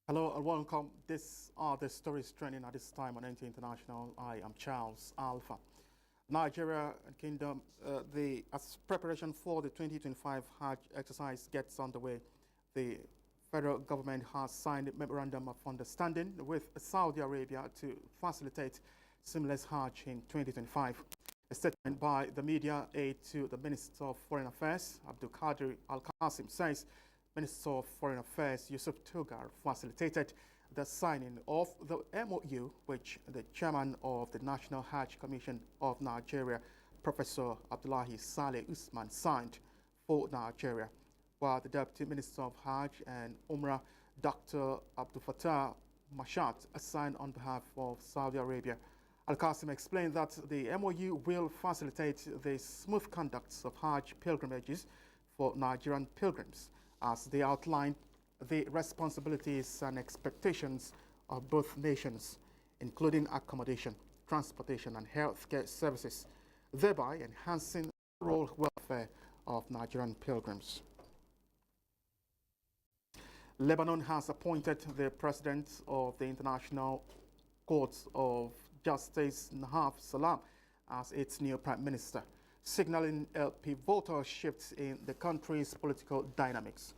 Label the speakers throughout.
Speaker 1: Hello and welcome. These are the stories trending at this time on NTA International. I am Charles Alpha. Nigeria and Kingdom, as preparation for the 2025 Hajj exercise gets underway, the federal government has signed a memorandum of understanding with Saudi Arabia to facilitate seamless Hajj in 2025. A statement by the media aide to the Minister of Foreign Affairs, Abdul Qadir Al-Qasim, says Minister of Foreign Affairs Yusuf Tugar facilitated the signing of the MOU, which the chairman of the National Hajj Commission of Nigeria, Professor Abdullahi Saleh Usman, signed for Nigeria, while the Deputy Minister of Hajj and Umrah, Dr. Abdul Fattah Mashat, signed on behalf of Saudi Arabia. Al-Qasim explained that the MOU will facilitate the smooth conduct of Hajj pilgrimages for Nigerian pilgrims, as they outlined the responsibilities and expectations of both nations, including accommodation, transportation, and healthcare services, thereby enhancing the overall welfare of Nigerian pilgrims. Lebanon has appointed the president of the International Court of Justice, Nahaf Salam, as its new prime minister, signaling a pivotal shift in the country's political dynamics.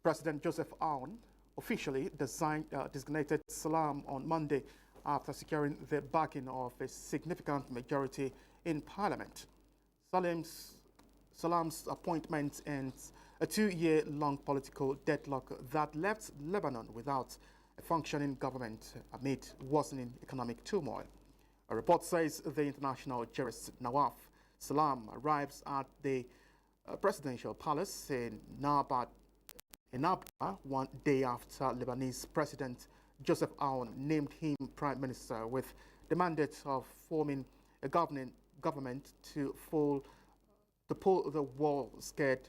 Speaker 1: President Joseph Aoun officially designated Salam on Monday after securing the backing of a significant majority in parliament. Salam's appointment ends a 2-year-long political deadlock that left Lebanon without a functioning government amid worsening economic turmoil. A report says the international jurist Nawaf Salam arrives at the presidential palace in Abuja 1 day after Lebanese President Joseph Aoun named him prime minister with the mandate of forming a government to pull the war-scared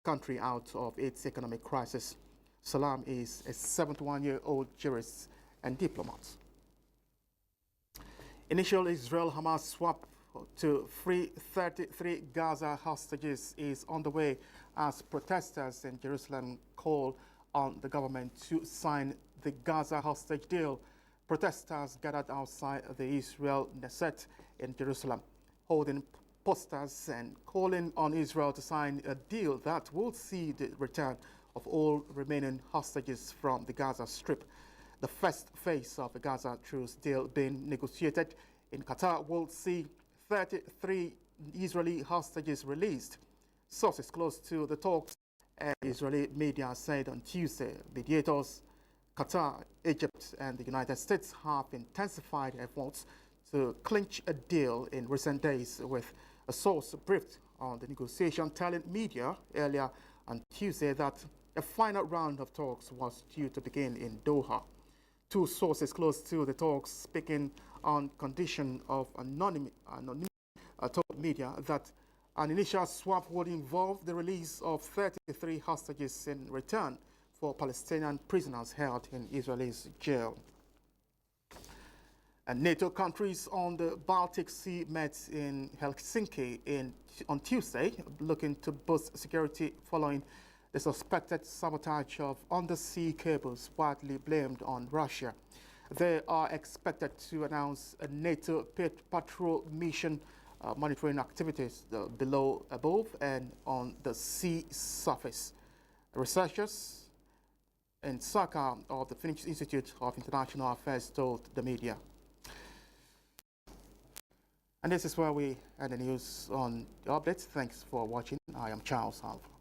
Speaker 1: country out of its economic crisis. Salam is a 71-year-old jurist and diplomat. Initial Israel-Hamas swap to free 33 Gaza hostages is underway as protesters in Jerusalem call on the government to sign the Gaza hostage deal. Protesters gathered outside the Israel Knesset in Jerusalem, holding posters and calling on Israel to sign a deal that will see the return of all remaining hostages from the Gaza Strip. The first phase of the Gaza truce deal being negotiated in Qatar will see 33 Israeli hostages released. Sources close to the talks and Israeli media said on Tuesday mediators, Qatar, Egypt, and the United States have intensified efforts to clinch a deal in recent days, with a source briefed on the negotiation telling media earlier on Tuesday that a final round of talks was due to begin in Doha. Two sources close to the talks, speaking on condition of anonymity, told media that an initial swap would involve the release of 33 hostages in return for Palestinian prisoners held in Israel's jail. And NATO countries on the Baltic Sea met in Helsinki on Tuesday, looking to boost security following the suspected sabotage of undersea cables widely blamed on Russia. They are expected to announce a NATO patrol mission monitoring activities above and on the sea surface. Researchers in Saka of the Finnish Institute of International Affairs told the media. And this is where we end the news on the updates. Thanks for watching. I am Charles Alpha.